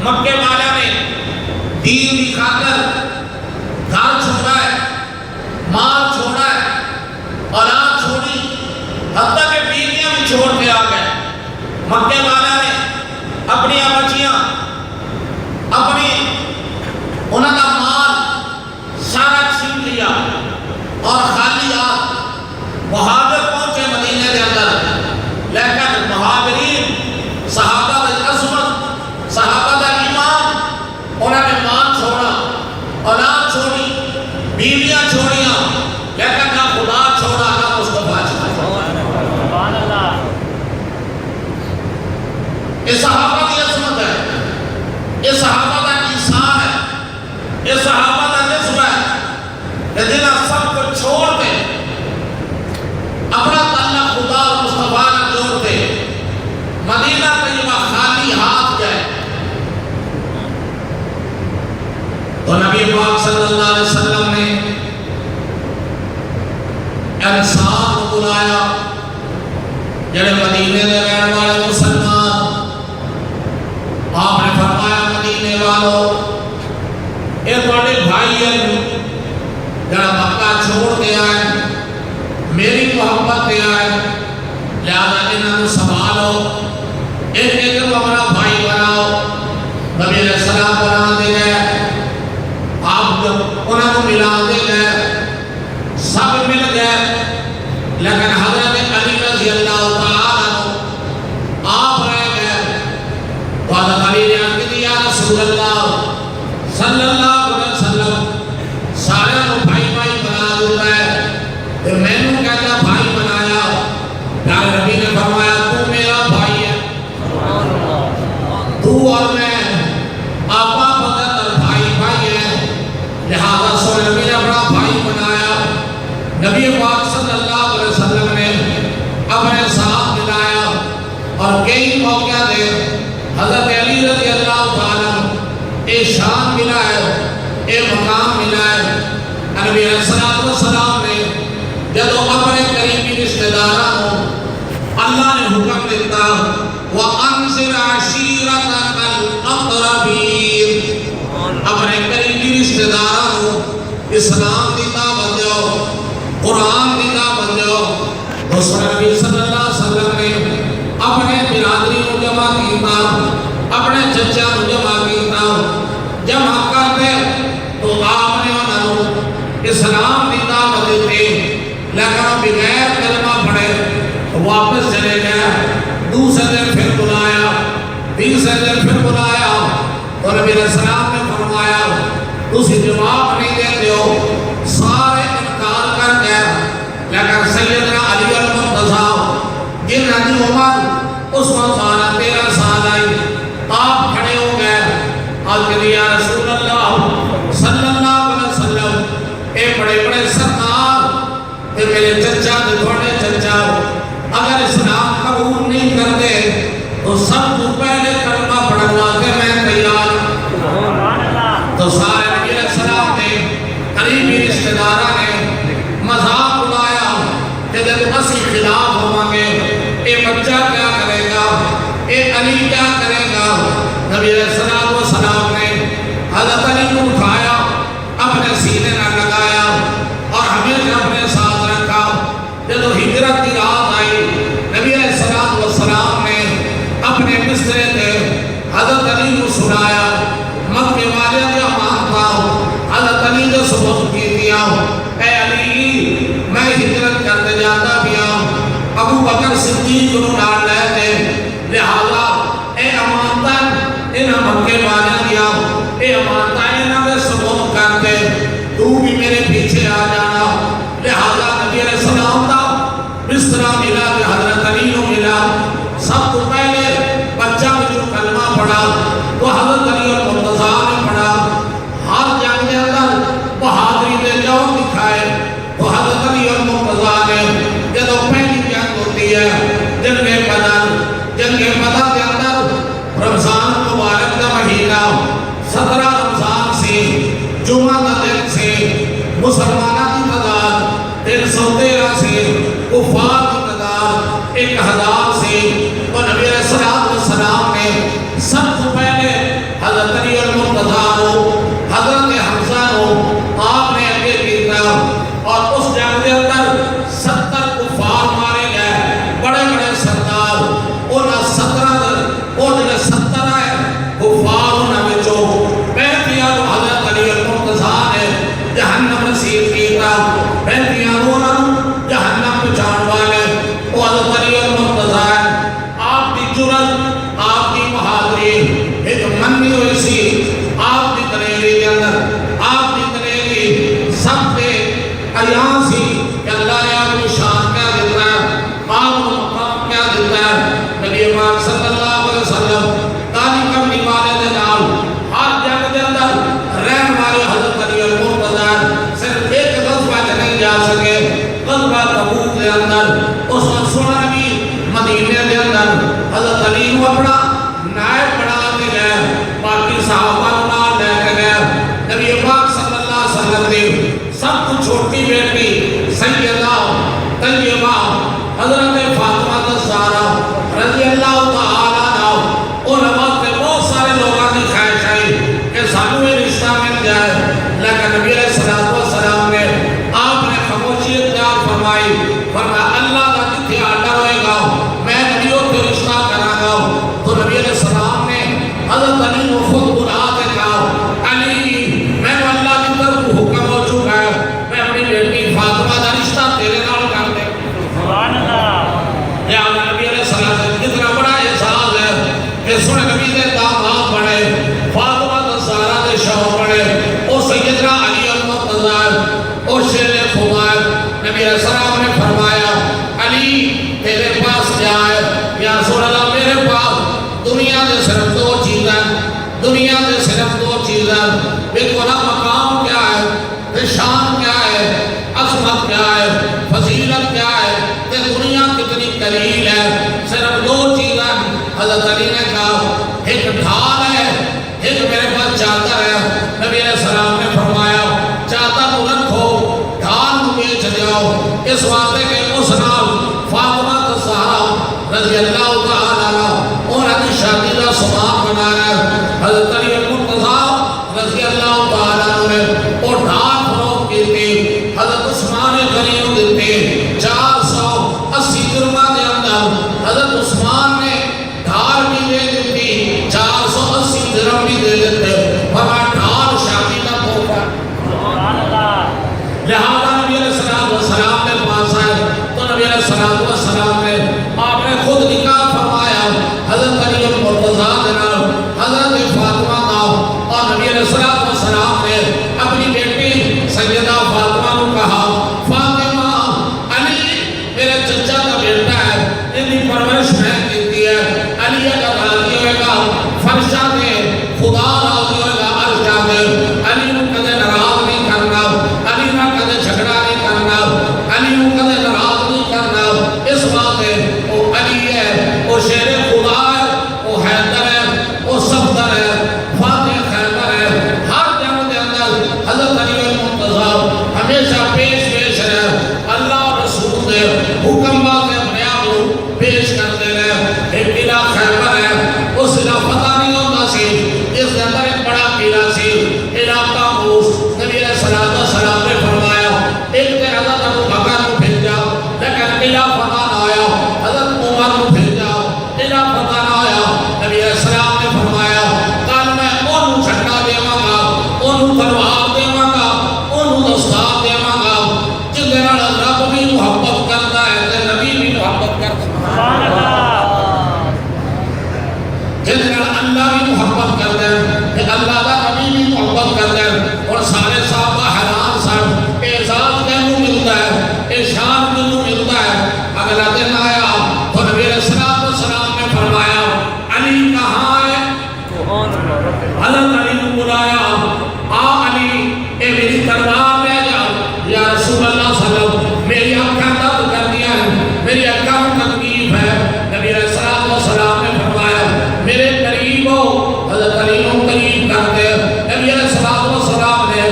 مکے والا نے دین کی خاطر گھر چھوڑا ہے، مال چھوڑا ہے، اولاد چھوڑی، حتیٰ کہ بیویاں بھی چھوڑ کے آ گئے۔ مکے والا نے اپنی بچیاں، اپنی انہوں کا مال سارا چھین لیا اور خالی ہاتھ مہاجر پہنچے مدینے کے اندر، لیکن مہاجرین صحابہ عظمت، صحابہ ایمان، انہوں نے مال چھوڑا، اولاد چھوڑی، بیویاں چھوڑیاں، لیکن نہ خدا چھوڑا نہ مصطفیٰ چھوڑا۔ یہ صحابہ کی عظمت ہے، یہ صحابہ کا انسان ہے، یہ صحابہ کا جذبہ ہے کہ جنہیں سب کو چھوڑ دے، اپنا تعلق خدا اور مصطفیٰ نے جوڑ دے، مدینہ طیبہ خالی ہاتھ گئے۔ تو نبی پاک صلی اللہ علیہ وسلم نے انصار کو بلایا، جنہیں مدینے میں رہنے والے مسلمان، آپ نے فرمایا مدینے والوں، یہ بڑے بھائی ہیں جنہیں مکہ چھوڑ کے آئے، میری محبت دے آئے، لہذا انہوں نے سنبھالو، ایک ایک کو اپنا بھائی بناؤ۔ نبی علیہ السلام بنا دے گئے، آپ جب انہوں کو ملا دے گئے، سب مل گئے، لیکن حضرت علی رضی اللہ تعالیٰ آپ رہ گئے۔ تو حضرت علی نے عرض کی یا رسول اللہ صلی اللہ علیہ وسلم، سارے کو بھائی بھائی بنا دوں گئے، تو میں نے کہتا بھائی بنایا۔ پیارے نبی نے فرمایا تو میرا بھائی ہے، تو اور میں آپا بدر بھائی بھائی ہیں، لہذا سو نبی نے اپنا بھائی بنایا۔ نبی پاک صلی اللہ علیہ وسلم نے اپنے ساتھ ملایا اور کئی موقع دے حضرت علی رضی اللہ تعالیٰ اے شان ملا ہے، اے مقام ملا ہے۔ نبی علیہ السلام نے جب اپنے قریبی رشتہ داروں اللہ نے حکم دیتا وَأَنذِرْ عَشِيرَتَكَ الْأَقْرَبِينَ، اپنے قریبی رشتہ داروں اسلام کی دعوت دو، قرآن کی دعوت دو۔ دوسرے نبی صلی اللہ علیہ وسلم نے اپنے برادری کو جمع کیتا، اپنے چچا کو جمع کیتا، جمع کرتے تو آپ نے انہوں اسلام کی دعوت دیتے، لیکن بغیر کلمہ پڑھے واپس چلے گئے۔ دوسرے دن پھر بلایا، تیسرے دن پھر بلایا، تو نبی علیہ السلام نے فرمایا تسی جواب نہیں دیتے ہو، سارے انکار کر گئے، لیکن سیدنا علی المرتضیٰ جنہاں دی عمر اس وقت 13 سال آئی، آپ کھڑے ہو گئے اور کہتے یا رسول اللہ صلی اللہ علیہ وسلم، اے بڑے بڑے سردار، اے میرے چچا دے تھوڑے چچا، اگر اسلام قبول نہیں کرتے تو سب کو پہلے کلمہ پڑھوا کے میں تیار۔ تو سارے نبی علیہ السلام نے قریبی رشتہ دارہ نے مذاق اڑایا کہ جب اسی خلاف ہوں گے، اے بچہ کیا کرے گا، اے علی کیا کرے گا۔ نبی علیہ السلام نے حضرت علی کو اٹھایا، اپنے سینے نہ لگایا اور ہمیشہ اپنے ساتھ رکھا۔ جب ہجرت کی رات آئی، نبی علیہ السلام نے اپنے بسترے سے حضرت علی کو سنایا، مکے والے نے امان تھا، حضرت علی نے سبق کی دیا، اے علی میں ہجرت کرتے جاتا بھی ہوں، ابو بکر صدیق کو نال لیتے، لہذا اے امانتاً انہاں مکے والے دیا، اے امانتاً انہاں میں سبق کرتے، تو بھی میرے پیچھے آ جانا۔ لہذا نبی علیہ السلام دا بسترہ ملا کہ حضرت علی کو ملا، سب کو پہلے بچہ جو کلمہ پڑھا تو حضرت علی المرتضیٰ نے پڑھا۔ ہر جنگ کے اندر بہادری دے جاؤ دکھائے تو حضرت علی المرتضیٰ نے جب پہلی جنگ ہوتی ہے جنگ بدر کے اندر رمضان مبارک کا مہینہ 17 رمضان سے جمعہ کا دن سے مسلمانہ کی تعداد 313 سے کفار کی تعداد 1000 سے، اور نبی علیہ السلام نے سب سے پہلے حضرت علی صحابہ نال لے کے گیا نبی پاک صلی اللہ علیہ وسلم دی سب کو چھوٹی بیٹی سیدہ طیبہ حضرت فاطمہ الزہرا رضی اللہ تعالی عنہ اور وقت بہت سارے لوگوں کی خواہش آئی کہ سانو یہ رشتہ مل جائے، لیکن نبی علیہ السلام نے آپ نے خاموشی اختیار فرمائی، فرمایا اللہ کا جتھے آرڈر ہوئے گا میں نبیوں کو رشتہ کراں گا۔ تو نبی علیہ السلام نے حضرت علی کو خود بلا کے کہا علی میں اللہ کی طرف حکم ہو چکا ہے، میں اپنی بیٹی فاطمہ کا رشتہ تیرے نال کر دے۔ سبحان اللہ۔ لہذا نبی علیہ السلام سے کتنا بڑا احساس ہے کہ سن نبی دے داماد بنے، فاطمہ الزہرا دے شوہر بنے، اور سیدنا علی المرتضی اور شیر خدا ہے۔ نبی علیہ السلام نے فرمایا علی تیرے پاس کیا ہے؟ یا رسول اللہ میرے پاس دنیا دے صرف دو چیزیں، دنیا دے صرف دو چیزیں، دیکھو نا مقام کیا ہے، تے شان کیا ہے، عظمت کیا ہے، فضیلت کیا ہے، تے دنیا کتنی قلیل ہے، صرف دو چیزیں۔ حضرت علی نے کہا ایک ڈھال ہے، ایک میرے پاس چادر ہے۔ نبی علیہ السلام نے فرمایا چادر کو رکھو، ڈھال کو بیچ جاؤ، اس واسطے کہ اس نال فاطمہ الزہرا رضی اللہ تعالی عنہ اور کی شادی کا سامان بنایا۔ حضرت علی المرتضی رضی اللہ تعالی عنہ نے اور ڈھال فروخت کی تھی، حضرت عثمان غنی کو دیتے 480 درہم کے اندر حضرت عثمان نے ڈھال بھی دے دیتی، 480 درہم بھی دے دیتے، فرمایا ڈھال شادی کا تحفہ۔ لہذا نبی علیہ السلام نے پاس آئے تو نبی علیہ السلام نے آپ نے خود نکاح فرمایا حضرت علی المرتضی کے نال حضرت فاطمہ کا، اور نبی علیہ السلام نے اپنی بیٹی سیدہ فاطمہ کو کہا فاطمہ علی میرے چچا کا بیٹا ہے، ان کی پرورش میں کی ہے، علی اگر راضی ہوئے گا فرشاں دے، خدا راضی ہوئے گا عرشاں دے، علی کو کدے ناراض نہیں کرنا، علی نہ کدے جھگڑا نہیں کرنا، علی کو کدے ناراض نہیں کرنا۔ اس بات ہے وہ علی ہے، وہ شیر خدا ہے، وہ حیدر ہے، وہ صفدر ہے، فاتح خیبر ہے۔ ہر جنگ دے اندر حضرت علی المرتضی ہمیشہ پیش رہے، اللہ اور رسول دے حکم واضح بنیاد کو پیش کرتے رہے۔ ایک قلعہ خیبر ہے، اس قلعہ فتح نہیں ہوتا سی، اس کے اندر ایک بڑا قلعہ سی، علاقہ موس۔ نبی علیہ السلام نے فرمایا ایک تے حضرت ابو بکر کو بھیجا، لیکن قلعہ فتح نہ آیا، حضرت عمر کو بھیجا، قلعہ فتح نہ آیا۔ نبی علیہ السلام نے فرمایا کل میں انہوں جھنڈا دیواں گا، انہوں تلوار دیواں گا، انہوں دستار دیواں گا، جن دے نال رب بھی محبت کرتا ہے تے نبی بھی محبت کرتا ہے، جن دے نال اللہ بھی محبت کرتا ہے تے اللہ دا نبی بھی محبت کرتا ہے۔ اور سارے صحابہ حیران سن، اعزاز کینوں ملتا ہے، شان کینوں ملتا ہے۔ اگلا دن آیا تو نبی علیہ السلام نے فرمایا علی کہاں ہے؟ حضرت علی کو بلایا، آ علی اے میری تلوار لے جا۔ یا رسول اللہ صلی اللہ علیہ وسلم میری آنکھیں درد کر دیا ہے، میری آنکھوں میں تکلیف ہے۔ نبی علیہ السلام نے فرمایا میرے قریب ہو۔ حضرت علی کو قریب کرتے، نبی علیہ السلام نے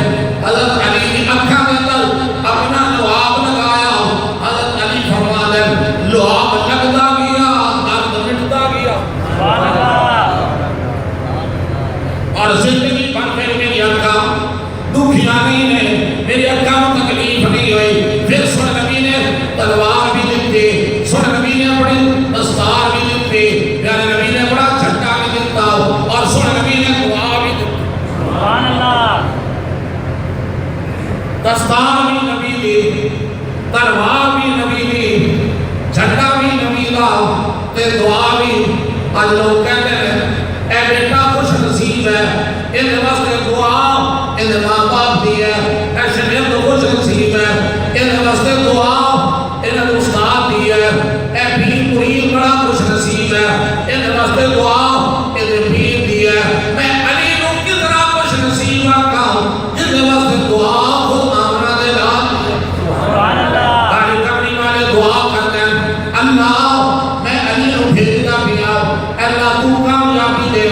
حضرت علی کی آنکھوں کے اندر اپنا لعاب لگایا۔ حضرت علی فرماتے لعاب لگتا گیا، درد مٹتا گیا، اور زندگی بھر میری آنکھیں دکھیاں نہیں ہیں، میری آنکھوں میں تکلیف نہیں ہوئی۔ پھر سن نبی نے تلوار بھی دیتی، سن نبی نے اپنی دستار بھی دیتی، پیارے نبی نے بڑا جھنڈا بھی دیتا، اور سن نبی نے دعا بھی دیتی۔ سبحان اللہ۔ دستار بھی نبی دی، تلوار بھی نبی دی، جھنڈا بھی نبی دا، تے دعا بھی۔ آج لوگ کہتے ہیں اے بیٹا خوش نصیب ہے، ان واسطے دعا ان ماں باپ دی ہے، اے شریعت خوش نصیب ہے، ان واسطے دعا ان استاد دی ہے، اے پیر مرید بڑا خوش نصیب ہے، ان واسطے دعا ان پیر دی ہے۔ میں علی کو کتنا خوش نصیب آقا جن واسطے دعا خود آمنہ دے لات دی ہے۔ سبحان اللہ۔ تاریخ اپنی والے دعا کرتے ہیں اللہ میں علی کو بھیجتا بھی آؤ، اللہ تو کامیابی دے،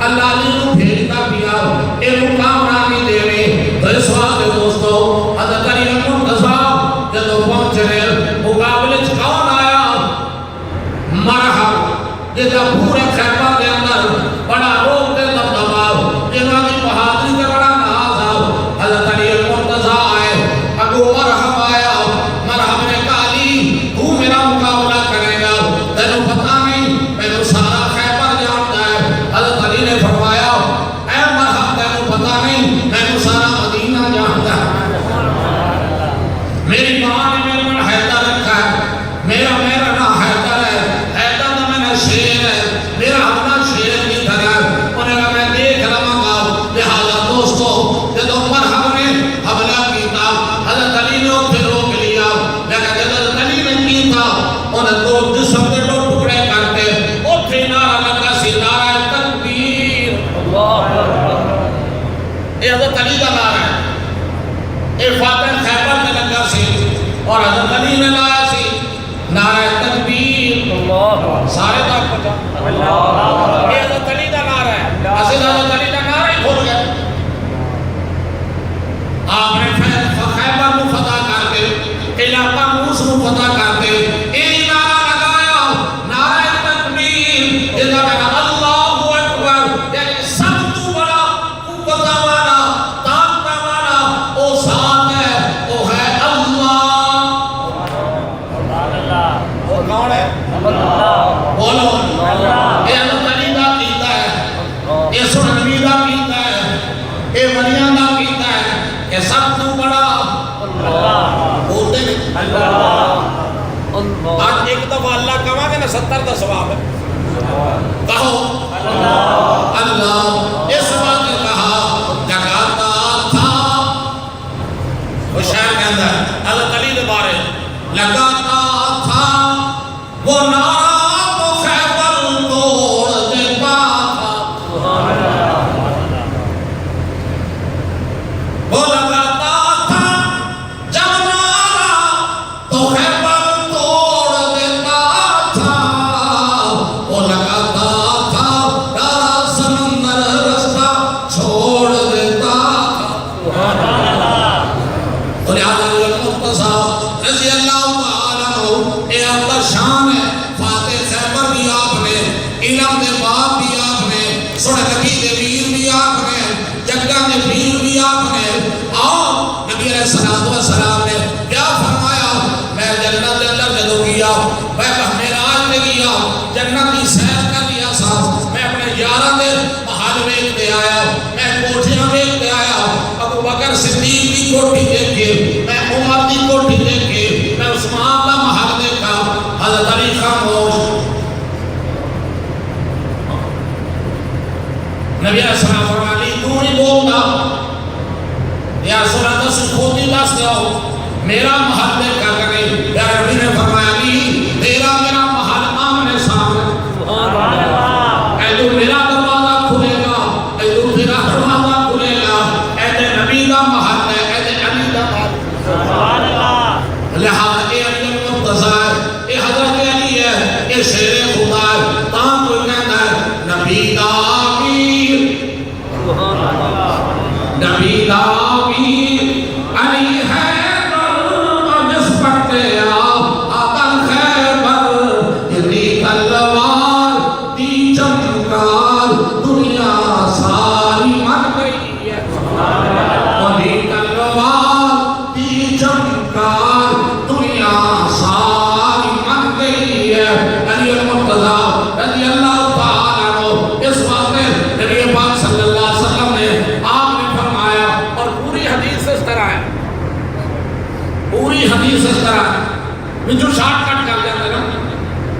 اللہ علی کو بھیجتا یہ حضرت علی کا نعرہ ہے. یہ فاتح خیبر کے لگا سی اور حضرت علی نے لایا سی نعرہ تکبیر. سارے تک پتا یہ حضرت علی کا نعرہ ہے. اصل حضرت علی کا نعرہ ہی کھول گیا. آپ نے خیبر کو فتح کر کے علاقہ موس کو فتح کر کے ایک نعرہ لگایا نعرہ تکبیر. یہ نعرہ اللہ اکبر یعنی سب تو بڑا قوت والا طاقت والا وہ ذات ہے وہ ہے اللہ. وہ کون ہے؟ بولو. یہ حضرت علی کا کیتا ہے یہ سنبی کا کیتا ہے یہ ولیاں کا کیتا ہے کہ سب تو بڑا بولتے نہیں. آج ایک دفعہ اللہ کہاں گے نا 70 کا ثواب ہے. کہو اللہ. اس وقت کہا جگاتا تھا وہ شاعر کے اندر حضرت علی کے بارے لگاتا تھا وہ نعرہ وہ خیبر توڑ دیتا تھا. وہ لگاتا تھا جب نعرہ تو خیبر توڑ دیتا تھا. وہ لگاتا تھا نعرہ سمندر رستہ چھوڑ دیتا تھا. تو لہذا المرتضیٰ رضی اللہ تعالیٰ عنہ اے اللہ شان ہے. فاتح خیبر بھی آپ نے علم دے باپ بھی آپ نے سنے نبی دے ویر بھی آپ نے جگہ دے پیر بھی آپ نے. اور نبی علیہ السلام نے کیا فرمایا میں جنت دے اندر جدو گیا میں معراج دے گیا جنت کی سیر کر لیا سا. میں اپنے یاراں دے محل ویکھتے آیا میں کوٹھیاں ویکھتے آیا. ابو بکر صدیق کی کوٹھی دیکھ کے میں عمر کی کوٹھی دیکھ کے میں عثمان کا محل دیکھا. حضرت علی خاموش. نبی علیہ السلام فرمایا علی تو نہیں بولتا یا سورہ سے کھوتی دس دیو میرا محل دیکھا کرے. یا نبی نے فرمایا علی تیرا میرا محل آمنے سامنے. اے تو میرا دروازہ کھلے گا اے تو تیرا دروازہ کھلے گا. اے تے نبی کا محل ہے اے تے علی کا محل. لہذا اے علی المرتضیٰ ہے اے حضرت علی ہے اے شیر خدا ہے. تاں کوئی کہنا ہے نبی دا امیر نبی دا امیر علی حیدر نسبت آپ آدم خیبر اتنی تلوار دی چمکار دنیا ساری مر گئی ہے. اتنی تلوار دی چمکار دنیا ساری مر گئی ہے. علی المرتضیٰ رضی اللہ تعالیٰ عنہ اس وقت نبی پاک صلی اللہ علیہ وسلم نے آپ نے فرمایا اور پوری حدیث اس طرح ہے پوری حدیث اس طرح ہے جو شارٹ کٹ کر جاتے نا.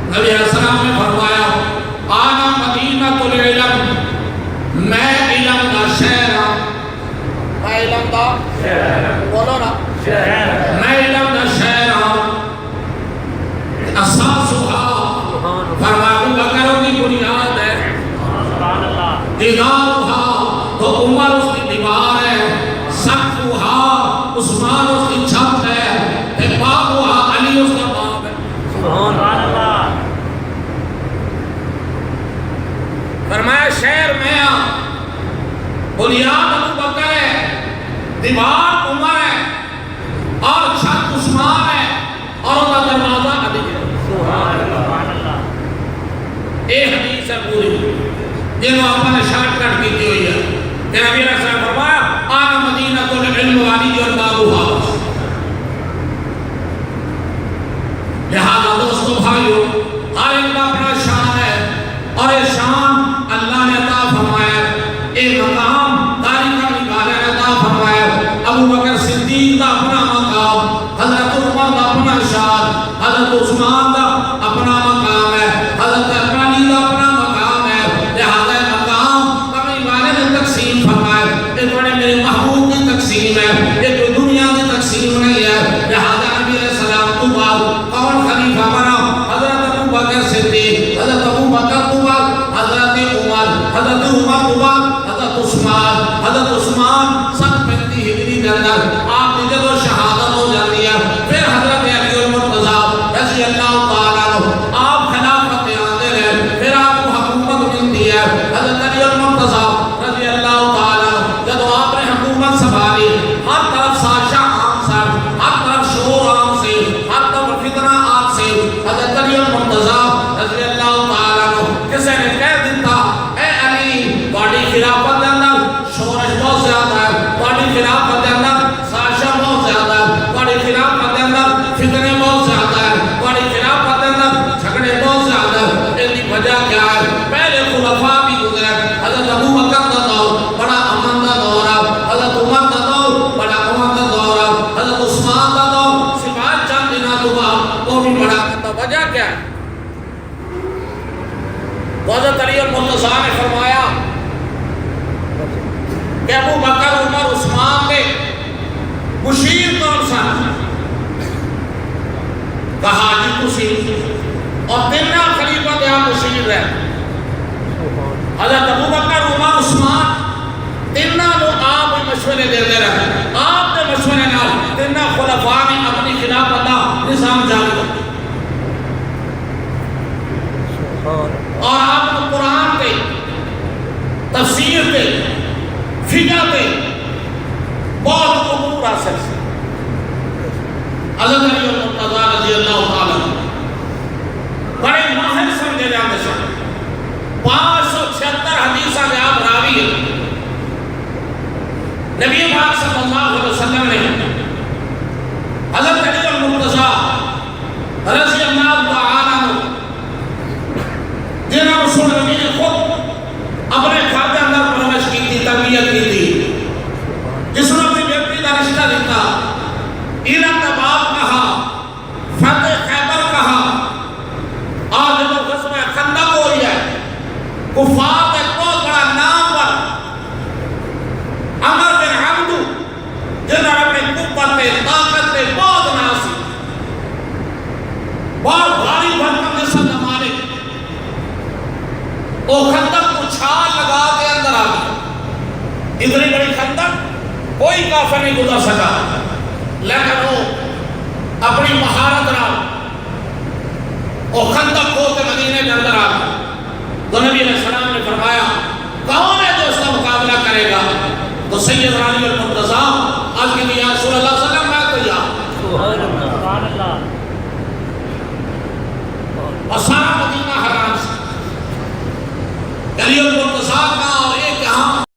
نبی علیہ السلام نے فرمایا آنا مدینۃ العلم میں علم دا شہر ہوں. میں علم دا بولو نا میں علم دا شہر ہوں. اساسها فرمایا بکروں کی بنیاد ہے. دیوارها تو عمر اس کی دیوار ہے. سقفها عثمان اس کی چھت ہے. بابها علی اس کا باب ہے. سبحان اللہ. فرمایا شہر میں بنیاد ابو بکر ہے دیوار عمر ہے اور چھت عثمان ہے اور اس کا دروازہ علی ہے. سبحان اللہ. یہ حدیث ہے پوری جنہوں آپ نے شارٹ کٹ کی ہوئی ہے. نبی علیہ السلام فرمایا آنا مدینۃ العلم علی اور بابها. لہذا دوستو بھائیو ہر ایک کا اپنا شان ہے اور یہ شان اللہ نے عطا فرمایا. ایک مقام داری کا نکالے نے عطا فرمایا. ابو بکر صدیق کا اپنا مقام حضرت عمر کا اپنا شان حضرت عثمان کا اپنا مقام ہے حضرت علی کا اپنا مقام ہے. لہذا مقام کبھی والے نے تقسیم فرمائے یہ بڑے میرے محبوب کی تقسیم ہے یہ کوئی دنیا کی تقسیم نہیں ہے. لہذا نبی علیہ السلام تو بعد کون خلیفہ بنا حضرت ابو بکر صدیق حضرت ابو بکر تو بعد حضرت عمر تو بعد حضرت عثمان سن 35 ہجری کے اندر آپ کی جب شہادت ہو جاتی ہے، پھر حضرت علی المرتضیٰ رضی اللہ تعالیٰ عنہ آپ خلافت آتے رہے، پھر آپ کو حکومت ملتی ہے۔ حضرت علی المرتضیٰ رضی اللہ تعالیٰ عنہ جب آپ نے حکومت سنبھالی، ہر طرف سازشاں عام سے، ہر طرف شور عام سے، ہر طرف فتنہ عام سے، حضرت علی المرتضیٰ رضی اللہ تعالیٰ عنہ کسی نے کہہ دیتا، اے علی تہاڈی خلافت کے اندر شورش بہت زیادہ ہے، تہاڈی خلافت کے اندر سازشاں بہت زیادہ ہے، تہاڈی خلافت کے اندر فتنے بہت زیادہ ہے، تہاڈی خلافت کے اندر جھگڑے بہت زیادہ ہے۔ اس کی وجہ کیا ہے؟ پہلے خلفاء بھی گزرے، حضرت ابو بکر کا دور بڑا امن کا دور ہے، حضرت عمر کا دور بڑا امن کا دور ہے، حضرت عثمان کا دور سوائے چند دنوں کے بعد وہ بھی بڑا امن کا۔ وجہ کیا ہے؟ حضرت علی المرتضیٰ نے فرمایا کہ ابو بکر عمر عثمان کے مشیر کون سن؟ کہا جی تسی، اور تینوں خلیفہ دے آپ مشیر ہے۔ حضرت ابو بکر عمر عثمان تینوں لو آپ مشورے دیتے رہے، آپ کے مشورے نال تینوں خلفاء نے اپنی خلافت کا نظام جاری کر دیا، اور آپ کو قرآن کے تفسیر کے فقہ کے بہت امور حاصل سے۔ حضرت علی المرتضیٰ رضی اللہ تعالیٰ بڑے ماہر سمجھے جاتے سن، 576 حدیثہ میں آپ راوی ہیں۔ نبی پاک صلی اللہ علیہ وسلم نے حضرت علی المرتضیٰ رضی اللہ تعالیٰ عنہ جنہوں رسول نبی نے خود اپنے گھر کے اندر پرورش کی تھی، تربیت کی تھی، جس نے اپنی بیٹی کا رشتہ دیتا، ایران کا باپ کہا، فتح خیبر کہا، اور جب غزوہ خندق ہو رہی ہے، کفار کے بہت بڑا نام پر عمر بن عبدو جنہوں نے اپنے قوت طاقت کے بہت ناسی، بہت بھاری بھرکم جسم زمانے، وہ خندق کو چھال لگا کے اندر آ گیا۔ اتنی بڑی خندق کوئی کافر نہیں گزر سکا، لیکن وہ اپنی مہارت رہا، وہ خندق کھول کے مدینے کے اندر آ گیا۔ تو نبی علیہ السلام نے فرمایا کون ہے جو اس کا مقابلہ کرے گا؟ تو سیدنا علی المرتضیٰ آج کی یا رسول اللہ صلی اللہ علیہ وسلم میں تیار، اور سارا مدینہ